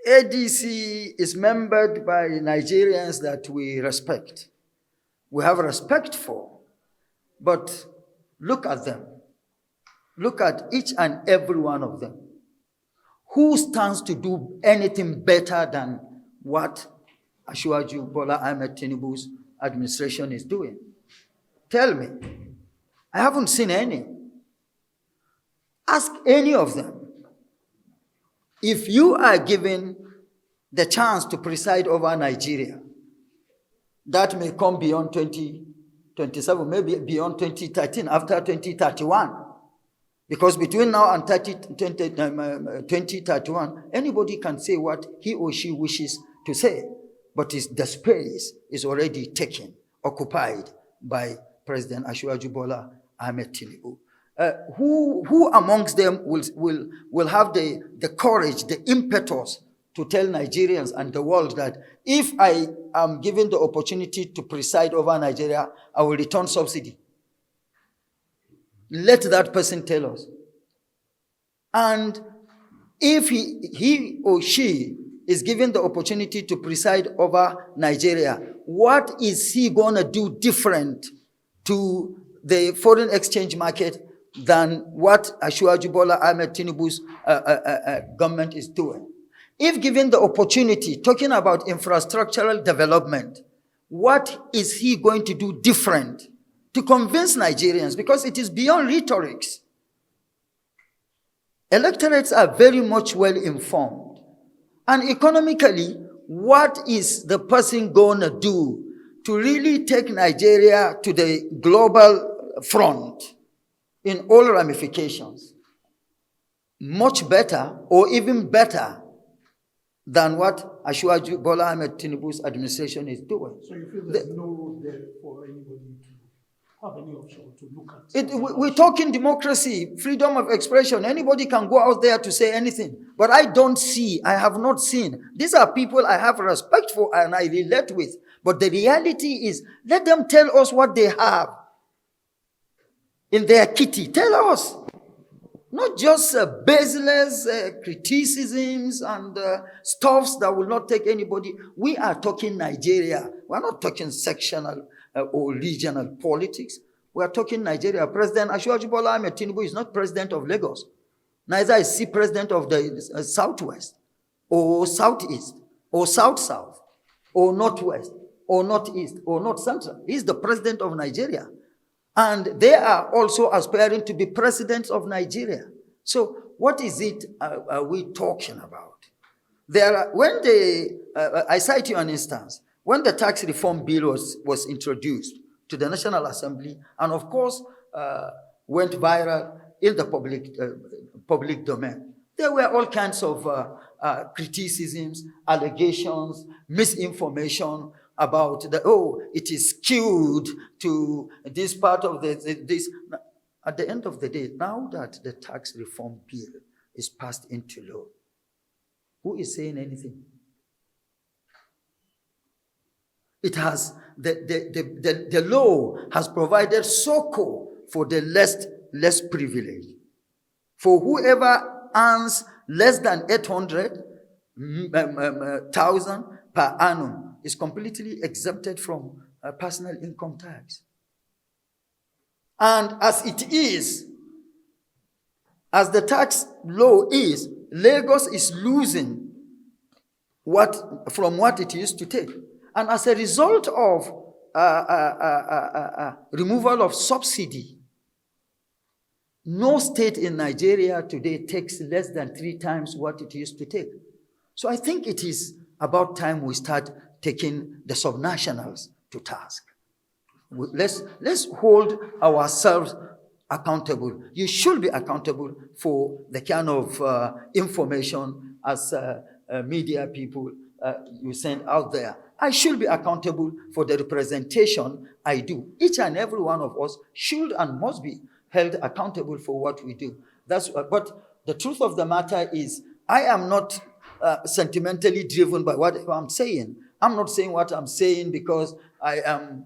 ADC is membered by Nigerians that we respect. We have respect for. But look at them. Look at each and every one of them. Who stands to do anything better than what Asiwaju Bola Ahmed Tinubu's administration is doing? Tell me. I haven't seen any. Ask any of them. If you are given the chance to preside over Nigeria, that may come beyond 2027, maybe beyond 2013, after 2031. Because between now and 2031, anybody can say what he or she wishes to say, but the space is already taken, occupied by President Asiwaju Bola Ahmed Tinubu. Who amongst them will have the courage, the impetus to tell Nigerians and the world that if I am given the opportunity to preside over Nigeria, I will return subsidy? Let that person tell us. And if he or she is given the opportunity to preside over Nigeria, what is he going to do different to the foreign exchange market than what Asiwaju Bola Ahmed Tinubu's government is doing? If given the opportunity, talking about infrastructural development, what is he going to do different to convince Nigerians? Because it is beyond rhetorics. Electorates are very much well informed. And economically, what is the person going to do to really take Nigeria to the global front in all ramifications? Much better, or even better, than what Asiwaju Bola Ahmed Tinubu's administration is doing. So you feel there's no road there for anybody to have any option to look at? We're talking democracy, freedom of expression. Anybody can go out there to say anything. But I have not seen. These are people I have respect for and I relate with. But the reality is, let them tell us what they have in their kitty. Tell us. Not just baseless criticisms and stuffs that will not take anybody. We are talking Nigeria. We're not talking sectional or regional politics. We are talking Nigeria. President Asiwaju Bola Ahmed Tinubu is not president of Lagos. Neither is he president of the Southwest, or Southeast, or South-South, or Northwest, or Northeast, or North Central. He's the president of Nigeria. And they are also aspiring to be presidents of Nigeria. So what is it are we talking about? I cite you an instance. When the tax reform bill was introduced to the National Assembly, and of course went viral in the public domain, there were all kinds of criticisms, allegations, misinformation about it is skewed to this part of this. At the end of the day, now that the tax reform bill is passed into law, who is saying anything? It has the law has provided succor for the less privileged. For whoever earns less than 800,000 per annum is completely exempted from personal income tax. And as it is, as the tax law is, Lagos is losing from what it used to take. And as a result of removal of subsidy, no state in Nigeria today takes less than 3 times what it used to take. So I think it is about time we start taking the subnationals to task. Let's hold ourselves accountable. You should be accountable for the kind of information as media people you send out there. I should be accountable for the representation I do. Each and every one of us should and must be held accountable for what we do. But the truth of the matter is, I am not sentimentally driven by what I'm saying. I'm not saying what I'm saying because I am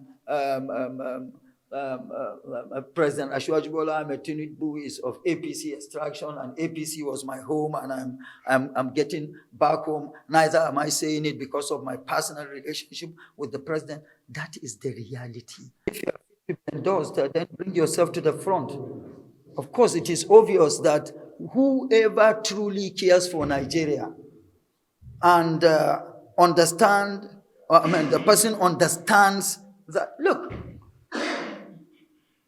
President Ashwaji Bola Ahmed Tinubu is of APC extraction, and APC was my home, and I'm getting back home. Neither am I saying it because of my personal relationship with the president. That is the reality. If you are endorsed, then bring yourself to the front. Of course, it is obvious that whoever truly cares for Nigeria and the person understands that, look,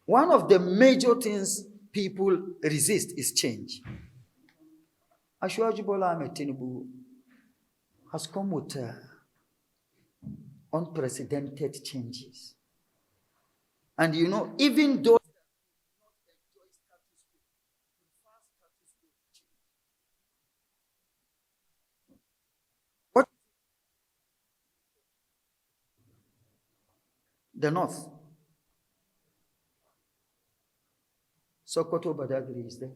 one of the major things people resist is change. Ashwaji Bola Ahmed Tinubu has come with unprecedented changes. And you know, even though what the North, Sokoto Badagry is there.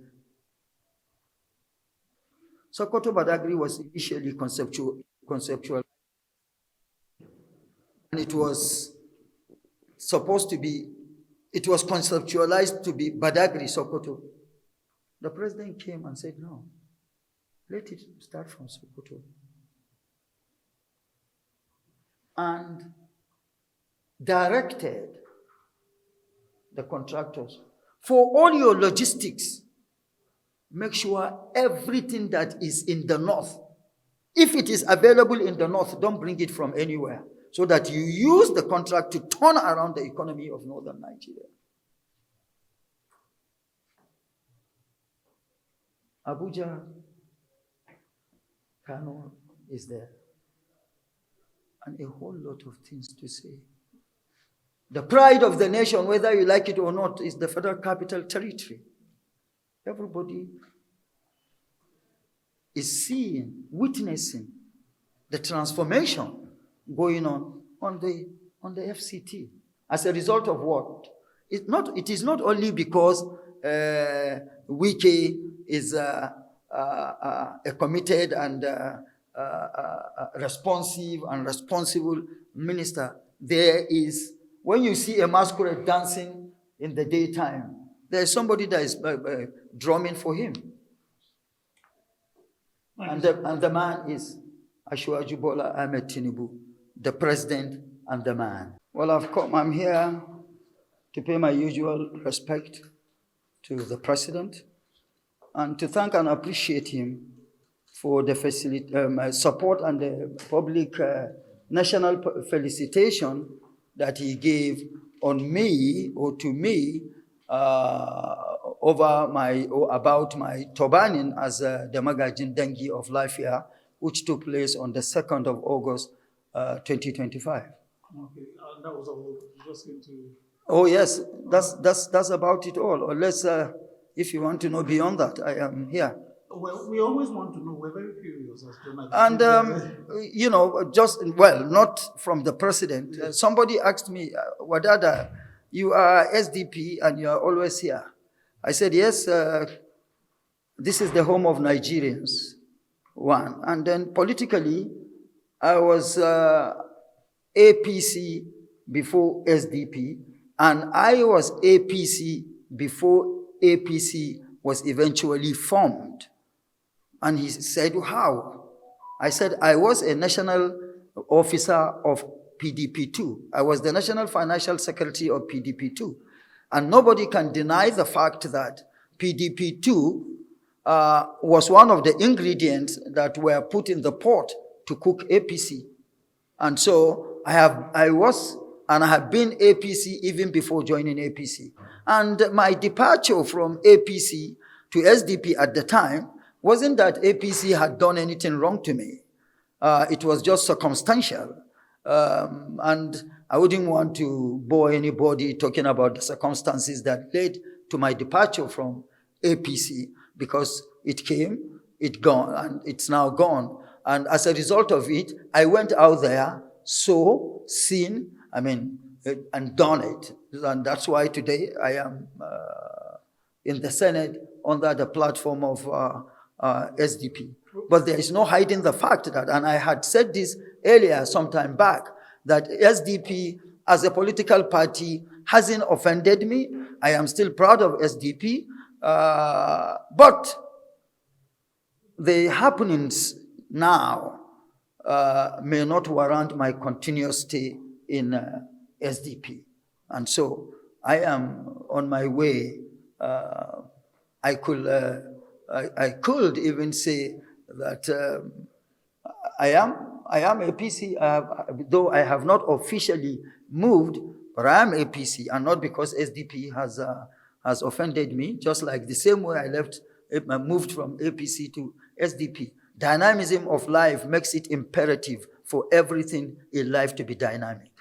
Sokoto Badagry was initially conceptual, and it was conceptualized to be Badagry Sokoto. The president came and said, no, let it start from Sokoto. And directed the contractors, for all your logistics, make sure everything that is in the north, if it is available in the north, don't bring it from anywhere, so that you use the contract to turn around the economy of northern Nigeria. Abuja, Kano is there, and a whole lot of things to say. The pride of the nation, whether you like it or not, is the Federal Capital Territory. Everybody is seeing, witnessing the transformation going on the FCT. As a result of what? It is not only because Wike is a committed and responsive and responsible minister. There is, when you see a masquerade dancing in the daytime, there is somebody that is drumming for him. And the man is Ashwaji Bola Ahmed Tinubu, the president and the man. Well, I'm here to pay my usual respect to the president and to thank and appreciate him for the support and the public national felicitation that he gave on me or to me about my turbaning as the Magajin Dengi of Life here, which took place on the 2nd of August, 2025. Okay, that was all. Just into. Oh yes, that's about it all. Unless if you want to know beyond that, I am here. Well, we always want to know. We're very curious as to. And not from the president. Yes. Somebody asked me, Wadada, you are SDP and you are always here. I said, yes, this is the home of Nigerians, one. And then politically, I was APC before SDP, and I was APC before APC was eventually formed. And he said, how? I said, I was a national officer of PDP2. I was the National Financial Secretary of PDP2. And nobody can deny the fact that PDP2 was one of the ingredients that were put in the pot to cook APC. And so I have been APC even before joining APC. And my departure from APC to SDP at the time wasn't that APC had done anything wrong to me. It was just circumstantial. And I wouldn't want to bore anybody talking about the circumstances that led to my departure from APC, because it came, it gone, and it's now gone. And as a result of it, I went out there, seen, and done it. And that's why today I am in the Senate under the platform of SDP. But there is no hiding the fact that, and I had said this earlier some time back, that SDP as a political party hasn't offended me. I am still proud of SDP. But the happenings now may not warrant my continuous stay in SDP. And so I am on my way. I could even say that I am APC, though I have not officially moved, but I am APC, and not because SDP has offended me, just like the same way I moved from APC to SDP. Dynamism of life makes it imperative for everything in life to be dynamic.